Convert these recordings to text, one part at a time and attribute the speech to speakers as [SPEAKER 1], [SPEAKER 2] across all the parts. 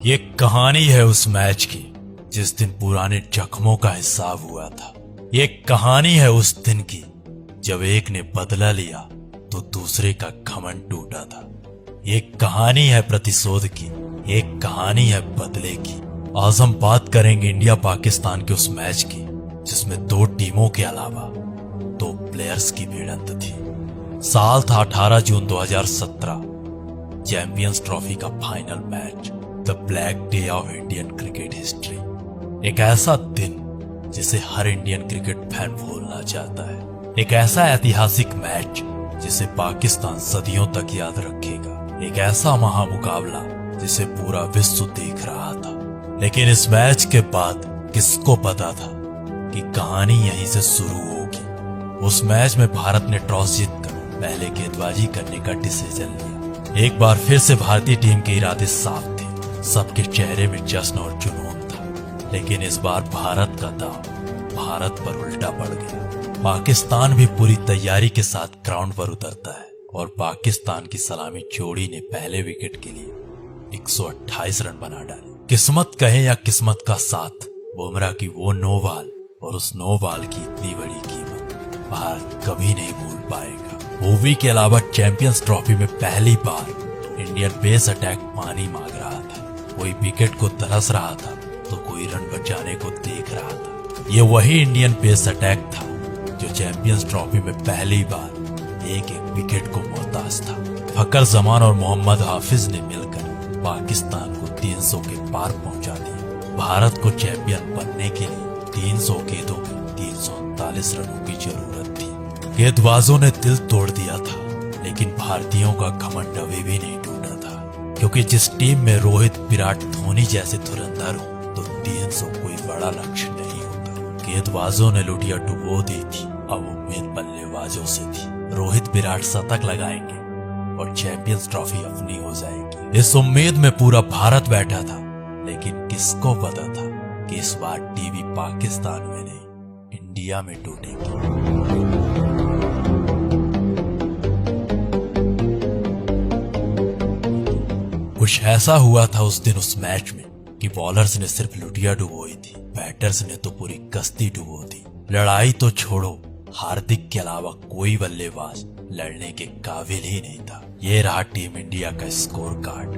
[SPEAKER 1] ये कहानी है उस मैच की जिस दिन पुराने जख्मों का हिसाब हुआ था। ये कहानी है उस दिन की जब एक ने बदला लिया तो दूसरे का घमंड टूटा था। ये कहानी है प्रतिशोध की, एक कहानी है बदले की। आज हम बात करेंगे इंडिया पाकिस्तान के उस मैच की जिसमें दो टीमों के अलावा दो प्लेयर्स की भिड़ंत थी। साल था 18 जून 2017। चैंपियंस ट्रॉफी का final match, the black day of Indian cricket history. एक ऐसा दिन जिसे हर इंडियन क्रिकेट फैन भूलना चाहता है। एक ऐसा ऐतिहासिक मैच जिसे पाकिस्तान सदियों तक याद रखेगा। एक ऐसा महामुकाबला जिसे पूरा विश्व देख रहा था। लेकिन इस मैच के बाद किसको पता था कि कहानी यहीं से शुरू होगी। उस मैच में भारत ने टॉस जीतकर पहले गेंदबाजी करने का डिसीजन लिया। एक बार फिर से भारतीय टीम के इरादे साफ थे, सबके चेहरे में जश्न और जुनून था। लेकिन इस बार भारत का दांव भारत पर उल्टा पड़ गया। पाकिस्तान भी पूरी तैयारी के साथ ग्राउंड पर उतरता है और पाकिस्तान की सलामी जोड़ी ने पहले विकेट के लिए 128 रन बना डाले। किस्मत कहे या किस्मत का साथ, बुमराह की वो नो बॉल और उस नो बॉल की इतनी बड़ी कीमत भारत कभी नहीं भूल पाएगा। मूवी के अलावा चैंपियंस ट्रॉफी में पहली बार इंडियन पेस अटैक पानी मांग रहा था। कोई विकेट को तरस रहा था तो कोई रन बचाने को देख रहा था। ये वही इंडियन पेस अटैक था जो चैंपियंस ट्रॉफी में पहली बार एक एक विकेट को मोहताज था। फकर जमान और मोहम्मद हाफिज ने मिलकर पाकिस्तान को 300 के पार पहुंचा दिया। भारत को चैंपियन बनने के लिए 300 गेंदों में 339 रनों की जरूरत थी। गेंदबाजों ने दिल तोड़ दिया था, लेकिन भारतीयों का घमंड अभी भी नहीं टूटा था। क्योंकि जिस टीम में रोहित, विराट, धोनी जैसे धुरंधर हो तो 300 कोई बड़ा लक्ष्य नहीं होता। गेंदबाजों ने लुटिया डुबो दी थी, अब उम्मीद बल्लेबाजों से थी। रोहित, विराट शतक लगाएंगे और चैंपियंस ट्रॉफी अपनी हो जाएगी। इस उम्मीद में पूरा भारत बैठा था। लेकिन किसको पता था कि इस बार टीवी पाकिस्तान में नहीं, इंडिया में टूटेगी। कुछ ऐसा हुआ था उस दिन उस मैच में कि बॉलर्स ने सिर्फ लुटिया डुबोई थी, बैटर्स ने तो पूरी कश्ती डुबो दी। लड़ाई तो छोड़ो, हार्दिक के अलावा कोई बल्लेबाज लड़ने के काबिल ही नहीं था। ये रहा टीम इंडिया का स्कोर कार्ड।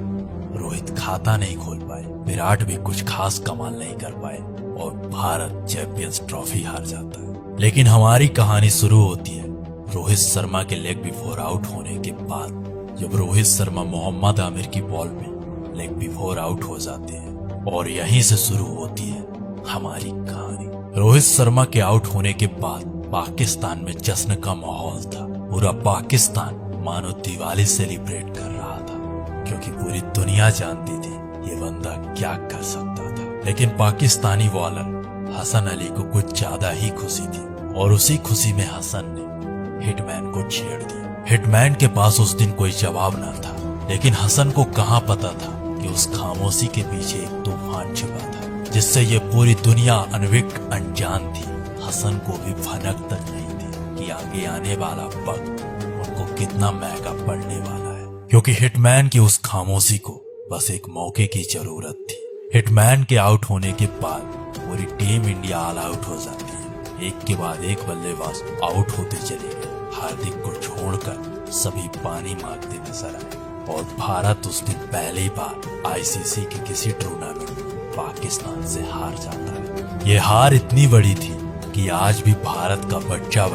[SPEAKER 1] रोहित खाता नहीं खोल पाए, विराट भी कुछ खास कमाल नहीं कर पाए और भारत चैंपियंस ट्रॉफी हार जाता है। लेकिन हमारी कहानी शुरू होती है रोहित शर्मा के लेग बिफोर आउट होने के बाद। जब रोहित शर्मा मोहम्मद आमिर की बॉल में लेग बिफोर आउट हो जाते हैं और यहीं से शुरू होती है हमारी कहानी। रोहित शर्मा के आउट होने के बाद पाकिस्तान में जश्न का माहौल था। पूरा पाकिस्तान मानो दिवाली सेलिब्रेट कर रहा था, क्योंकि पूरी दुनिया जानती थी ये बंदा क्या कर सकता था। लेकिन पाकिस्तानी बॉलर हसन अली को कुछ ज्यादा ही खुशी थी और उसी खुशी में हसन ने हिटमैन को छेड़ दिया। हिटमैन के पास उस दिन कोई जवाब न था, लेकिन हसन को कहाँ पता था कि उस खामोशी के पीछे एक तूफान छिपा था जिससे ये पूरी दुनिया अनविक अनजान थी। हसन को भी भनक तक नहीं थी कि आगे आने वाला वक्त उनको कितना महंगा पड़ने वाला है। क्योंकि हिटमैन की उस खामोशी को बस एक मौके की जरूरत थी। हिटमैन के आउट होने के बाद पूरी टीम इंडिया ऑल आउट हो जाती है। एक के बाद एक बल्लेबाज आउट होते चले गए। हार्दिक को छोड़कर सभी पानी मांगते नजर आए और भारत उस दिन पहली बार आईसीसी के किसी टूर्नामेंट में पाकिस्तान से हार जाता है। ये हार इतनी बड़ी थी कि आज भी भारत का बच्चा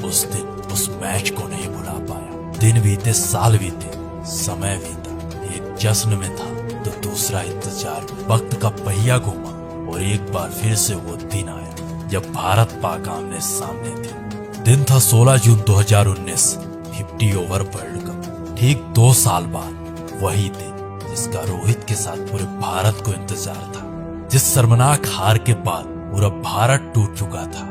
[SPEAKER 1] उस दिन उस मैच को नहीं भुला पाया। दिन बीते, साल बीते, समय बीता, एक जश्न में था तो दूसरा इंतजार। वक्त का पहिया घूमा और एक बार फिर से वो दिन आया जब भारत पाक आमने सामने थे। दिन था 16 जून 2019, 50 ओवर वर्ल्ड कप। ठीक 2 साल बाद वही दिन जिसका रोहित के साथ पूरे भारत को इंतजार था। जिस शर्मनाक हार के बाद पूरा भारत टूट चुका था,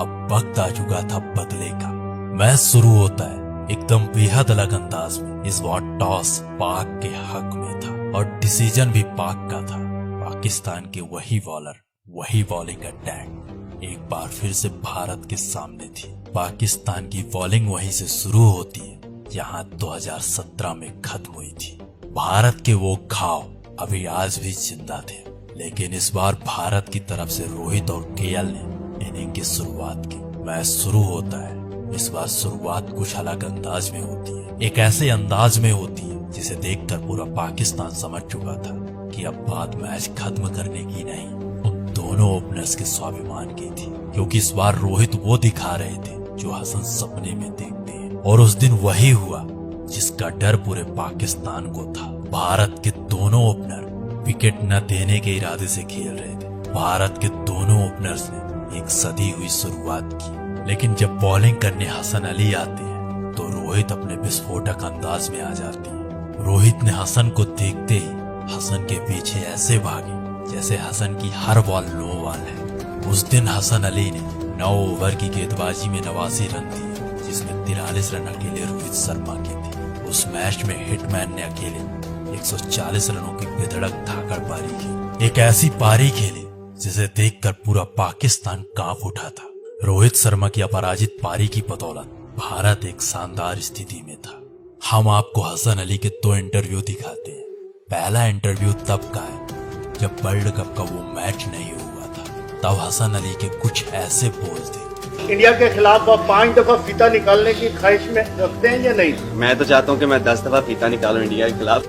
[SPEAKER 1] अब वक्त आ चुका था बदले का। मैच शुरू होता है एकदम बेहद अलग अंदाज में। इस बार टॉस पाक के हक में था और डिसीजन भी पाक का था। पाकिस्तान के वही बॉलर, वही बॉलिंग अटैक एक बार फिर से भारत के सामने थी। पाकिस्तान की बॉलिंग वहीं से शुरू होती है जहां 2017 में खत्म हुई थी। भारत के वो घाव अभी आज भी जिंदा थे। लेकिन इस बार भारत की तरफ से रोहित और केएल ने इनिंग की शुरुआत की। मैच शुरू होता है। इस बार शुरुआत कुछ अलग अंदाज में होती है, एक ऐसे अंदाज में होती है जिसे देखकर पूरा पाकिस्तान समझ चुका था कि अब बात मैच खत्म करने की नहीं, उन दोनों ओपनर्स के स्वाभिमान की थी। क्योंकि इस बार रोहित वो दिखा रहे थे जो हसन सपने में देखते हैं, और उस दिन वही हुआ जिसका डर पूरे पाकिस्तान को था। भारत के दोनों ओपनर विकेट न देने के इरादे से खेल रहे थे। भारत के दोनों ओपनर्स ने एक सदी हुई शुरुआत की, लेकिन जब बॉलिंग करने हसन अली आते हैं तो रोहित अपने विस्फोटक अंदाज में आ जाती है। रोहित ने हसन को देखते ही हसन के पीछे ऐसे भागे जैसे हसन की हर बॉल नो बॉल है। उस दिन हसन अली ने 9 ओवर की गेंदबाजी में 89 रन दिए, जिसमें 43 रन अकेले रोहित शर्मा के थे। उस मैच में हिटमैन ने अकेले 140 रनों की बेधड़क धाकड़ पारी खेली, एक ऐसी पारी खेली जिसे देखकर पूरा पाकिस्तान कांप उठा था। रोहित शर्मा की अपराजित पारी की बदौलत भारत एक शानदार स्थिति में था। हम आपको हसन अली के 2 इंटरव्यू दिखाते हैं। पहला इंटरव्यू तब का है जब वर्ल्ड कप का वो मैच नहीं हुआ था। तब हसन अली के कुछ ऐसे बोल थे।
[SPEAKER 2] इंडिया के खिलाफ आप 5 दफा फीता निकालने की ख्वाहिश में रखते हैं या नहीं?
[SPEAKER 3] मैं तो चाहता हूँ कि मैं 10 दफा फीता निकालूं इंडिया के खिलाफ।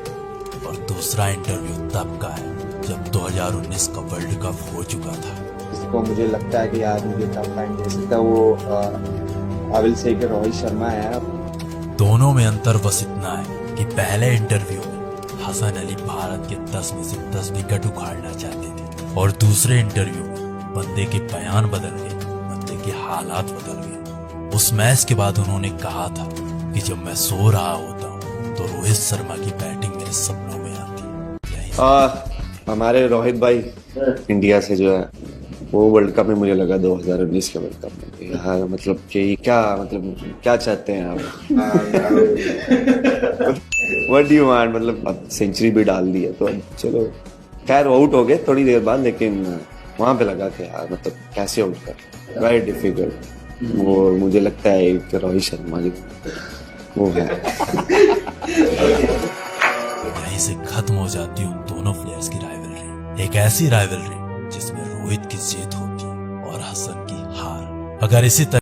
[SPEAKER 1] और दूसरा इंटरव्यू तब का है जब 2019 का वर्ल्ड कप हो चुका था।
[SPEAKER 4] जिसको मुझे लगता है कि आज मुझे टफ टाइम दे सकता है वो आई विल से कि रोहित शर्मा है।
[SPEAKER 1] दोनों में अंतर बस इतना है कि पहले इंटरव्यू में हसन अली भारत के 10 में से 10 विकेट उखाड़ना चाहते थे, और दूसरे इंटरव्यू में बंदे के बयान बदल गए, बंदे के हालात बदल गए। उस मैच के बाद उन्होंने कहा था कि जब मैं सो रहा होता हूँ तो रोहित शर्मा की बैटिंग मेरे सपनों में आती।
[SPEAKER 4] हमारे रोहित भाई इंडिया से जो है वो वर्ल्ड कप में मुझे लगा 2019 के वर्ल्ड कप में यहाँ मतलब कि क्या चाहते हैं आप? What do you want? मतलब अब सेंचुरी भी डाल दी है तो अब चलो, खैर आउट हो गए थोड़ी देर बाद, लेकिन वहां पे लगा कि यार मतलब कैसे आउट कर, वेरी डिफिकल्ट। वो मुझे लगता है कि रोहित शर्मा जी वो है।
[SPEAKER 1] यहीं से खत्म हो जाती उन दोनों प्लेयर्स की राइवलरी, एक ऐसी राइवलरी जिसमें रोहित की जीत होती और हसन की हार। अगर इसी तरह